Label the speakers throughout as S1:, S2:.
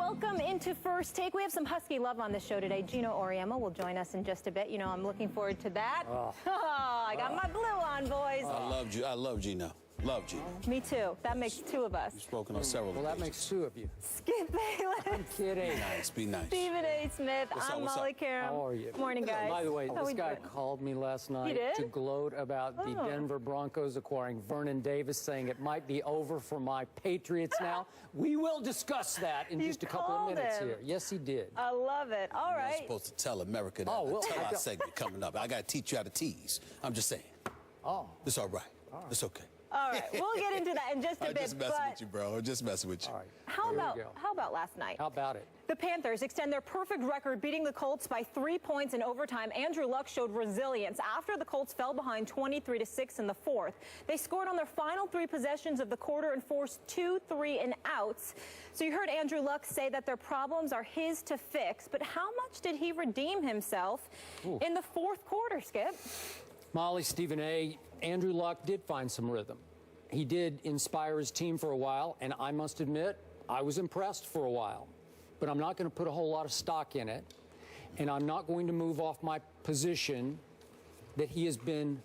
S1: welcome into First Take. We have some Husky love on the show today. Gino Auriemma will join us in just a bit. You know, I'm looking forward to that. I got my blue on, boys.
S2: I love Gino. Love Gino.
S1: Me too. That makes two of us.
S2: You've spoken on several
S3: Well, that makes two of you.
S1: Skip Bayless.
S3: I'm kidding.
S2: Be nice. Be nice.
S1: Stephen A. Smith. I'm Molly Karam.
S3: How are you?
S1: Morning, guys.
S3: By the way,
S1: How
S3: this guy
S1: doing?
S3: called me last night to gloat about the Denver Broncos acquiring Vernon Davis, saying it might be over for my Patriots now. We will discuss that in just a couple of minutes here. Yes, he did.
S1: I love it. All right.
S2: You're supposed to tell America that. Tell our segment coming up. I got to teach you how to tease. I'm just saying.
S3: Oh.
S2: It's all right. It's okay.
S1: All right, we'll get into that in just a bit.
S2: I'm just messing with you, bro. I'm just messing with you.
S3: All right.
S1: How about last night?
S3: How about it?
S1: The Panthers extend their perfect record, beating the Colts by 3 points in overtime. Andrew Luck showed resilience after the Colts fell behind 23-6 in the fourth. They scored on their final 3 possessions of the quarter and forced 2 3-and-outs. So you heard Andrew Luck say that their problems are his to fix. But how much did he redeem himself in the fourth quarter, Skip?
S3: Molly, Stephen A., Andrew Luck did find some rhythm. He did inspire his team for a while, and I must admit, I was impressed for a while. But I'm not going to put a whole lot of stock in it, and I'm not going to move off my position that he has been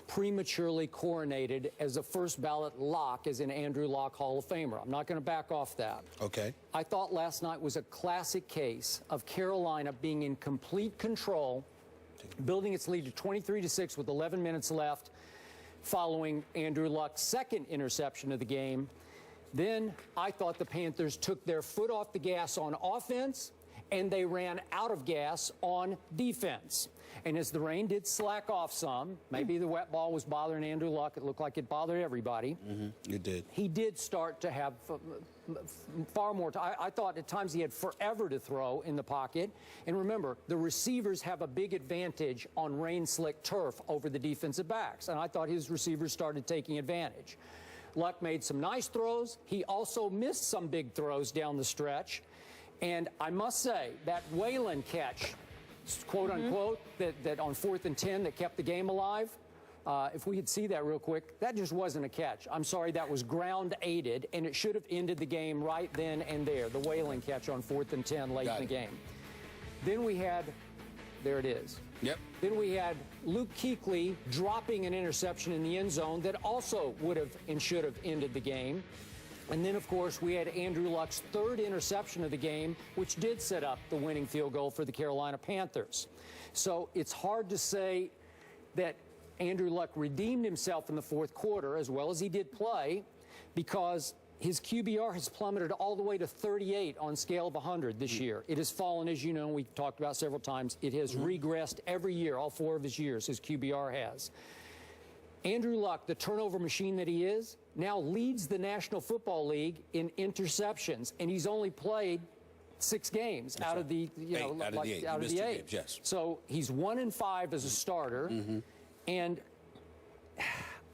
S3: prematurely coronated as a first ballot lock as an Andrew Luck Hall of Famer. I'm not going to back off that.
S2: Okay.
S3: I thought last night was a classic case of Carolina being in complete control, building its lead to 23-6 with 11 minutes left, following Andrew Luck's second interception of the game. Then I thought the Panthers took their foot off the gas on offense, and they ran out of gas on defense. And as the rain did slack off some, maybe the wet ball was bothering Andrew Luck. It looked like it bothered everybody.
S2: It did.
S3: He did start to have far more time. I thought at times he had forever to throw in the pocket. And remember, the receivers have a big advantage on rain-slick turf over the defensive backs. And I thought his receivers started taking advantage. Luck made some nice throws. He also missed some big throws down the stretch. And I must say, that Whalen catch, quote unquote, that on 4th and 10 that kept the game alive, if we could see that real quick, that just wasn't a catch. I'm sorry, that was ground aided, and it should have ended the game right then and there, the Whalen catch on 4th and 10 late in the game. Then we had, there it is.
S2: Yep.
S3: Then we had Luke Kuechly dropping an interception in the end zone that also would have and should have ended the game. And then, of course, we had Andrew Luck's third interception of the game, which did set up the winning field goal for the Carolina Panthers. So it's hard to say that Andrew Luck redeemed himself in the fourth quarter, as well as he did play, because his QBR has plummeted all the way to 38 on scale of 100 this year. It has fallen, as you know, we've talked about several times. It has regressed every year, all 4 of his years, his QBR has. Andrew Luck, the turnover machine that he is, now leads the National Football League in interceptions, and he's only played 6 games out of the, out of the 8.
S2: Games, yes.
S3: So he's 1-5 as a starter, and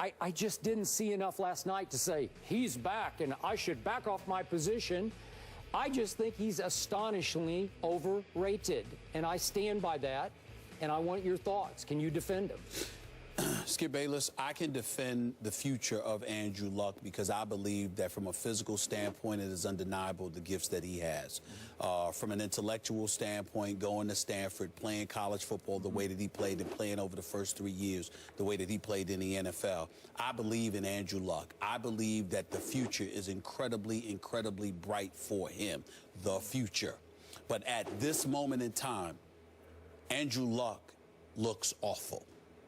S3: I just didn't see enough last night to say he's back and I should back off my position. I just think he's astonishingly overrated, and I stand by that, and I want your thoughts. Can you defend him?
S2: Skip Bayless, I can defend the future of Andrew Luck because I believe that from a physical standpoint, it is undeniable the gifts that he has. From an intellectual standpoint, going to Stanford, playing college football the way that he played and playing over the first 3 years, the way that he played in the NFL, I believe in Andrew Luck. I believe that the future is incredibly, incredibly bright for him, the future. But at this moment in time, Andrew Luck looks awful.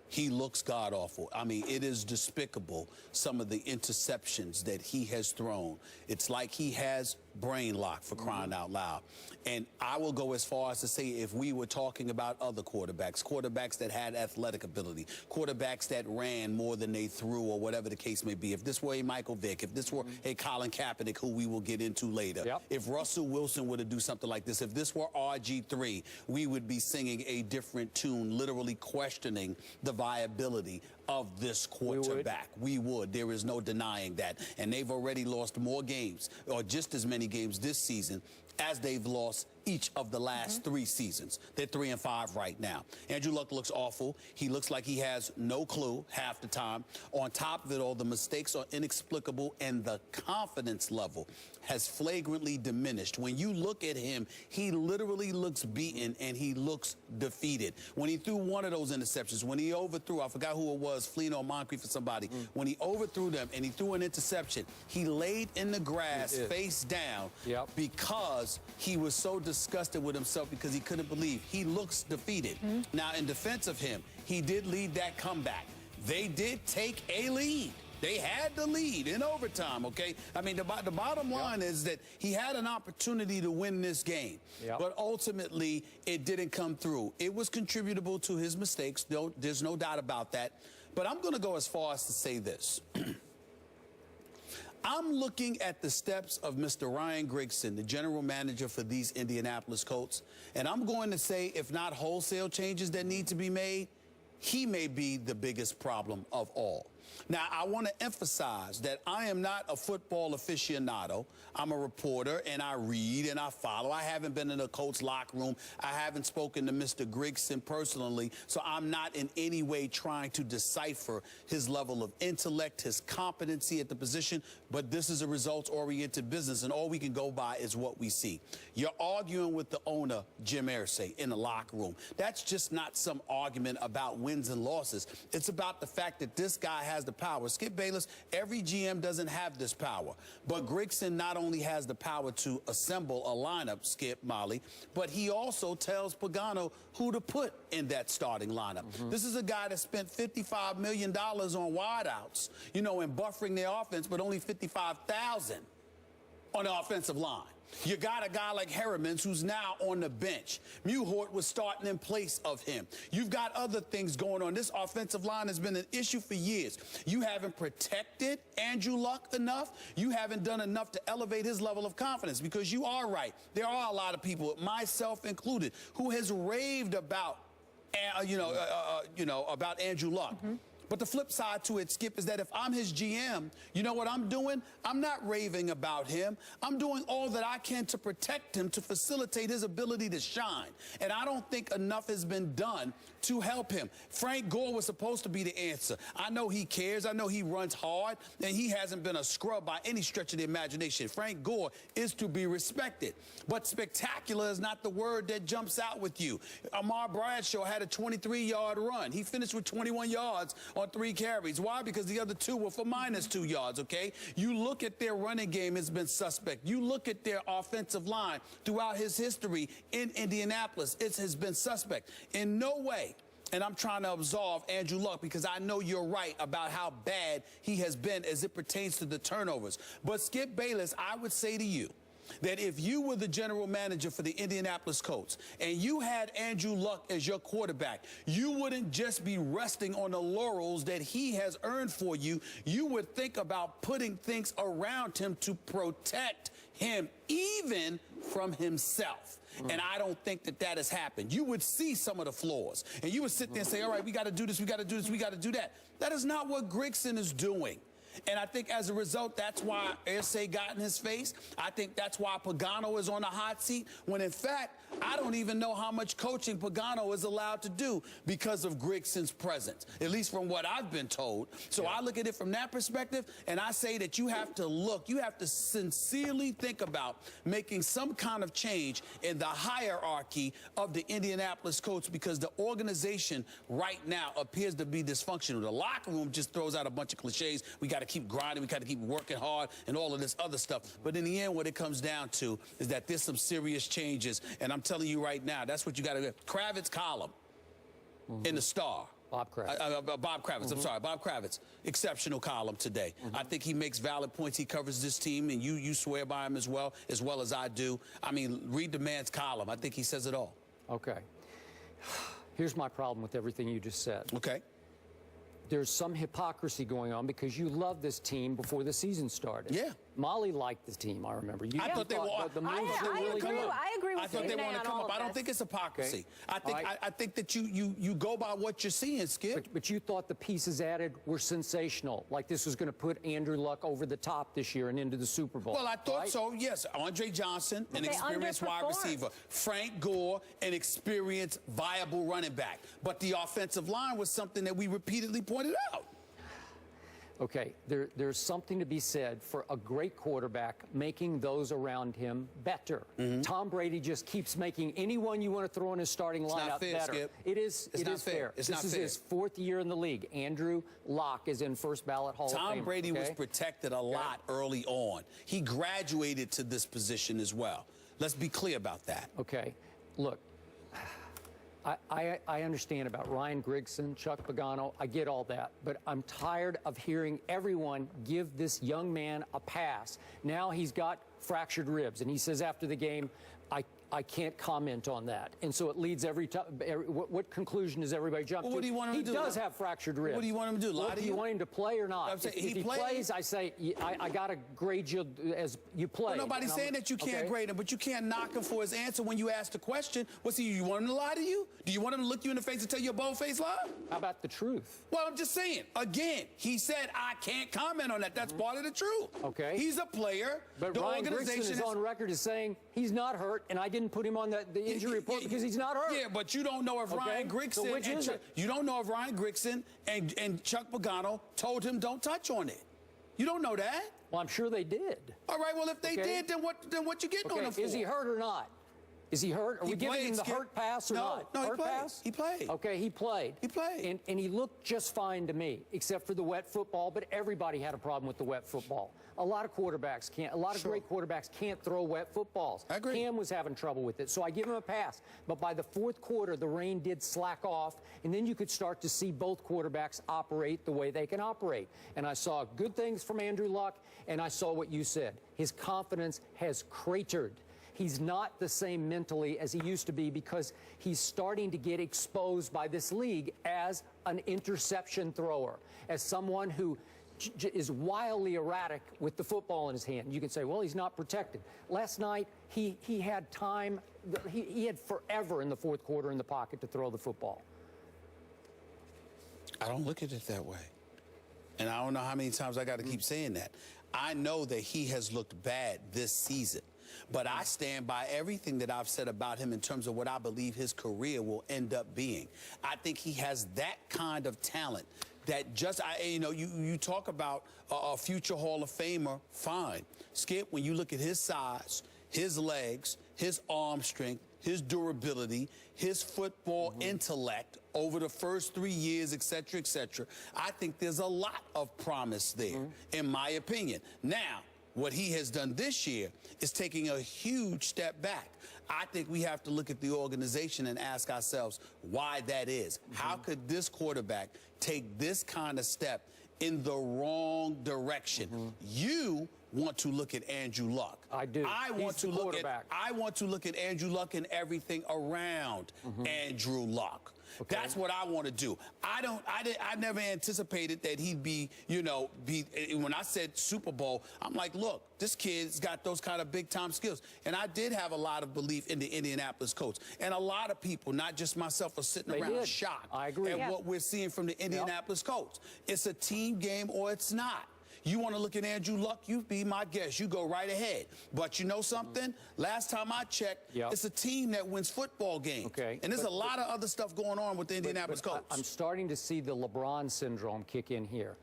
S2: He looks god-awful. I mean, it is despicable, some of the interceptions that he has thrown. It's like he has brain lock, for crying out loud. And I will go as far as to say, if we were talking about other quarterbacks that had athletic ability, quarterbacks that ran more than they threw, or whatever the case may be, if this were a Michael Vick, if this were a Colin Kaepernick, who we will get into later, if Russell Wilson were to do something like this, if this were RG3, we would be singing a different tune, literally questioning the viability of this quarterback. We would. There is no denying that. And they've already lost more games, or just as many games this season, as they've lost each of the last 3 seasons. They're 3-5 right now. Andrew Luck looks awful. He looks like he has no clue half the time. On top of it all, the mistakes are inexplicable, and the confidence level has flagrantly diminished. When you look at him, he literally looks beaten and he looks defeated. When he threw one of those interceptions, when he overthrew, I forgot who it was, Fleener or Moncrief for somebody, when he overthrew them and he threw an interception, he laid in the grass face down because he was so disgusted with himself because he couldn't believe. He looks defeated. Now, in defense of him, he did lead that comeback. They did take a lead. They had the lead in overtime, okay? I mean, the bottom line is that he had an opportunity to win this game, but ultimately it didn't come through. It was contributable to his mistakes. There's no doubt about that. But I'm going to go as far as to say this. I'm looking at the steps of Mr. Ryan Grigson, the general manager for these Indianapolis Colts, and I'm going to say, if not wholesale changes that need to be made, he may be the biggest problem of all. Now, I want to emphasize that I am not a football aficionado. I'm a reporter, and I read and I follow. I haven't been in a Colts locker room. I haven't spoken to Mr. Grigson personally, so I'm not in any way trying to decipher his level of intellect, his competency at the position, but this is a results-oriented business, and all we can go by is what we see. You're arguing with the owner, Jim Irsay, in the locker room. That's just not some argument about wins and losses. It's about the fact that this guy has the power. Skip Bayless, every GM doesn't have this power. But Grigson not only has the power to assemble a lineup, Skip, Molly, but he also tells Pagano who to put in that starting lineup. This is a guy that spent $55 million on wideouts, you know, and buffering their offense, but only $55,000 on the offensive line. You got a guy like Harriman who's now on the bench. Muhort was starting in place of him. You've got other things going on. This offensive line has been an issue for years. You haven't protected Andrew Luck enough. You haven't done enough to elevate his level of confidence, because you are right. There are a lot of people, myself included, who has raved about, about Andrew Luck. But the flip side to it, Skip, is that if I'm his GM, you know what I'm doing? I'm not raving about him. I'm doing all that I can to protect him, to facilitate his ability to shine. And I don't think enough has been done to help him. Frank Gore was supposed to be the answer. I know he cares. I know he runs hard, and he hasn't been a scrub by any stretch of the imagination. Frank Gore is to be respected. But spectacular is not the word that jumps out with you. Amar Bradshaw had a 23-yard run. He finished with 21 yards on 3 carries. Why? Because the other 2 were for -2 yards, okay? You look at their running game, it's been suspect. You look at their offensive line throughout his history in Indianapolis, it has been suspect. In no way, and I'm trying to absolve Andrew Luck, because I know you're right about how bad he has been as it pertains to the turnovers. But Skip Bayless, I would say to you, that if you were the general manager for the Indianapolis Colts and you had Andrew Luck as your quarterback, you wouldn't just be resting on the laurels that he has earned for you. You would think about putting things around him to protect him, even from himself. And I don't think that that has happened. You would see some of the flaws, and you would sit there and say, all right, we got to do this, we got to do this, we got to do that. That is not what Grigson is doing. And I think as a result, that's why Irsay got in his face. I think that's why Pagano is on the hot seat, when in fact, I don't even know how much coaching Pagano is allowed to do because of Grigson's presence, at least from what I've been told. So I look at it from that perspective, and I say that you have to sincerely think about making some kind of change in the hierarchy of the Indianapolis Colts, because the organization right now appears to be dysfunctional. The locker room just throws out a bunch of cliches. We got to keep grinding, we got to keep working hard, and all of this other stuff. But in the end, what it comes down to is that there's some serious changes, and I'm telling you right now, that's what you got to do. Kravitz column in the Star.
S3: Bob Kravitz.
S2: Bob Kravitz, I'm sorry, Bob Kravitz. Exceptional column today. I think he makes valid points. He covers this team, and you swear by him as well as I do. I mean, read the man's column. I think he says it all.
S3: Okay. Here's my problem with everything you just said.
S2: Okay.
S3: There's some hypocrisy going on because you loved this team before the season started.
S2: Yeah.
S3: Molly liked the team, I remember.
S2: I thought they were.
S3: The moves were
S1: I
S3: really
S1: agree.
S3: good.
S1: I agree with
S2: I thought they
S1: Stephen A.
S2: want to
S1: on
S2: come
S1: all
S2: up.
S1: of
S2: I don't
S1: this.
S2: think it's hypocrisy.
S3: Okay.
S2: I think that you go by what you're seeing, Skip.
S3: But you thought the pieces added were sensational, like this was going to put Andrew Luck over the top this year and into the Super Bowl.
S2: Well, I thought
S3: right?
S2: so, yes. Andre Johnson, an
S1: They
S2: experienced wide
S1: underperformed.
S2: receiver. Frank Gore, an experienced, viable running back. But the offensive line was something that we repeatedly pointed out.
S3: Okay, there's something to be said for a great quarterback making those around him better. Tom Brady just keeps making anyone you want to throw in his starting
S2: not
S3: lineup
S2: fair,
S3: better.
S2: Skip.
S3: It is.
S2: It's
S3: It
S2: not
S3: is
S2: fair.
S3: fair.
S2: It's
S3: This
S2: not
S3: is
S2: fair.
S3: his 4th year in the league. Andrew Luck is in first ballot Hall of Fame.
S2: Tom Brady was protected a lot early on. He graduated to this position as well. Let's be clear about that.
S3: Okay, look. I understand about Ryan Grigson, Chuck Pagano. I get all that. But I'm tired of hearing everyone give this young man a pass. Now he's got fractured ribs, and he says after the game, I can't comment on that. And so it leads every time. What conclusion does everybody jump
S2: Well,
S3: to?
S2: what do you want him to do?
S3: He does have fractured ribs.
S2: What do you want him to do? Lie
S3: Well,
S2: to
S3: do
S2: you?
S3: you want him to play or not?
S2: I'm saying
S3: If
S2: he
S3: he
S2: plays.
S3: plays, I say, I got to grade you as you play.
S2: Well, nobody's saying that you can't grade him, but you can't knock him for his answer when you ask the question. What's he? You want him to lie to you? Do you want him to look you in the face and tell you a bold-faced lie?
S3: How about the truth?
S2: Well, I'm just saying. Again, he said I can't comment on that. That's part of the truth.
S3: Okay.
S2: He's a player.
S3: But
S2: the
S3: Ryan Grigson
S2: organization
S3: is on record as saying he's not hurt, and I didn't put him on the injury report because he's not hurt.
S2: Yeah, but you don't know if Ryan Grigson
S3: So which is it?
S2: You don't know if Ryan Grigson and Chuck Pagano told him don't touch on it. You don't know that.
S3: Well, I'm sure they did.
S2: All right. Well, if they did, then what you getting on him for?
S3: Is he hurt or not? Is he hurt? Are we giving him the hurt pass or not?
S2: No,
S3: hurt
S2: he played.
S3: pass?
S2: He played.
S3: Okay, he played.
S2: He played.
S3: And he looked just fine to me, except for the wet football, but everybody had a problem with the wet football. A lot of quarterbacks can't. A lot of great quarterbacks can't throw wet footballs.
S2: I agree.
S3: Cam was having trouble with it, so I give him a pass. But by the 4th quarter, the rain did slack off, and then you could start to see both quarterbacks operate the way they can operate. And I saw good things from Andrew Luck, and I saw what you said. His confidence has cratered. He's not the same mentally as he used to be because he's starting to get exposed by this league as an interception thrower, as someone who is wildly erratic with the football in his hand. You can say, well, he's not protected. Last night, he had time. He had forever in the 4th quarter in the pocket to throw the football.
S2: I don't look at it that way. And I don't know how many times I got to keep saying that. I know that he has looked bad this season. But I stand by everything that I've said about him in terms of what I believe his career will end up being. I think he has that kind of talent that you talk about a future Hall of Famer, fine. Skip, when you look at his size, his legs, his arm strength, his durability, his football intellect over the first 3 years, et cetera, I think there's a lot of promise there, in my opinion. Now, what he has done this year is taking a huge step back. I think we have to look at the organization and ask ourselves why that is. How could this quarterback take this kind of step in the wrong direction? You want to look at Andrew Luck.
S3: I do.
S2: I want to look at Andrew Luck and everything around Andrew Luck. Okay. That's what I want to do. I never anticipated that he'd be, when I said Super Bowl, I'm like, look, this kid's got those kind of big-time skills. And I did have a lot of belief in the Indianapolis Colts. And a lot of people, not just myself, are sitting around shocked at what we're seeing from the Indianapolis Colts. It's a team game or it's not. You want to look at Andrew Luck, you be my guest. You go right ahead. But you know something? Last time I checked, it's a team that wins football games.
S3: Okay.
S2: And there's a lot of other stuff going on with the Indianapolis Colts.
S3: I'm starting to see the LeBron syndrome kick in here.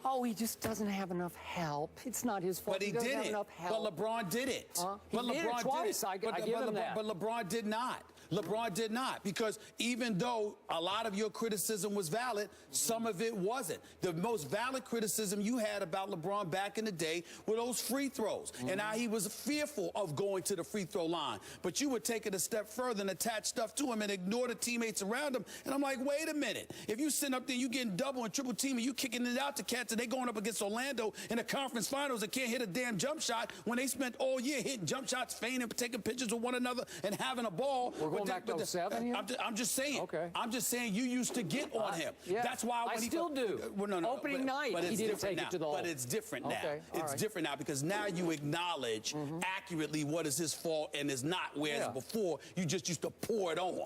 S3: Oh, he just doesn't have enough help. It's not his fault.
S2: But he
S3: doesn't
S2: did
S3: have
S2: it.
S3: enough help.
S2: But LeBron did it.
S3: He did it twice. I give him that.
S2: But LeBron did not. LeBron did not, because even though a lot of your criticism was valid, some of it wasn't. The most valid criticism you had about LeBron back in the day were those free throws, and how he was fearful of going to the free throw line. But you would take it a step further and attach stuff to him and ignore the teammates around him. And I'm like, wait a minute. If you sitting up there, you getting double and triple team, and you kicking it out to cats, and they going up against Orlando in the conference finals and can't hit a damn jump shot when they spent all year hitting jump shots, feigning, taking pictures with one another, and having a ball.
S3: going back to 07?
S2: I'm just saying.
S3: Okay.
S2: I'm just saying you used to get on him.
S3: Yeah.
S2: That's why
S3: I still do.
S2: Well, no.
S3: Opening night,
S2: but
S3: he
S2: it's
S3: didn't
S2: different
S3: take
S2: now.
S3: it to the hole.
S2: But it's different now.
S3: Okay.
S2: It's different now because now you acknowledge accurately what is his fault and is not, whereas before you just used to pour it on.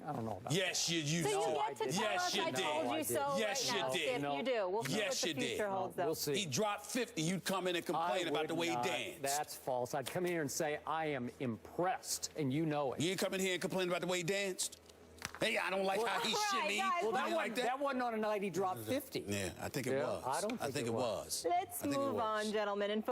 S3: I don't know about
S2: Yes, you used
S1: So
S2: to.
S1: you get to tell
S2: Yes,
S1: us
S2: you
S1: I
S2: did.
S1: told you so
S2: Yes,
S1: right
S2: you
S1: now,
S2: did.
S1: Skip.
S3: No.
S1: You do. We'll see
S2: Yes,
S1: what
S2: you
S1: the
S2: did.
S1: future holds, though.
S3: We'll see.
S2: He dropped 50. You'd come in and complain about the way he danced.
S3: That's false. I'd come in here and say, I am impressed, and you know it.
S2: You ain't come in here and complain about the way he danced? Hey, I don't like how he
S1: Right,
S2: shimmy.
S1: guys,
S2: Well,
S1: that
S2: like
S3: That wasn't on a night he dropped 50.
S2: Yeah, I think it was.
S3: I don't think
S2: it
S3: it
S2: was.
S3: was.
S1: Let's
S2: I think it
S1: move
S2: was.
S1: on, gentlemen. And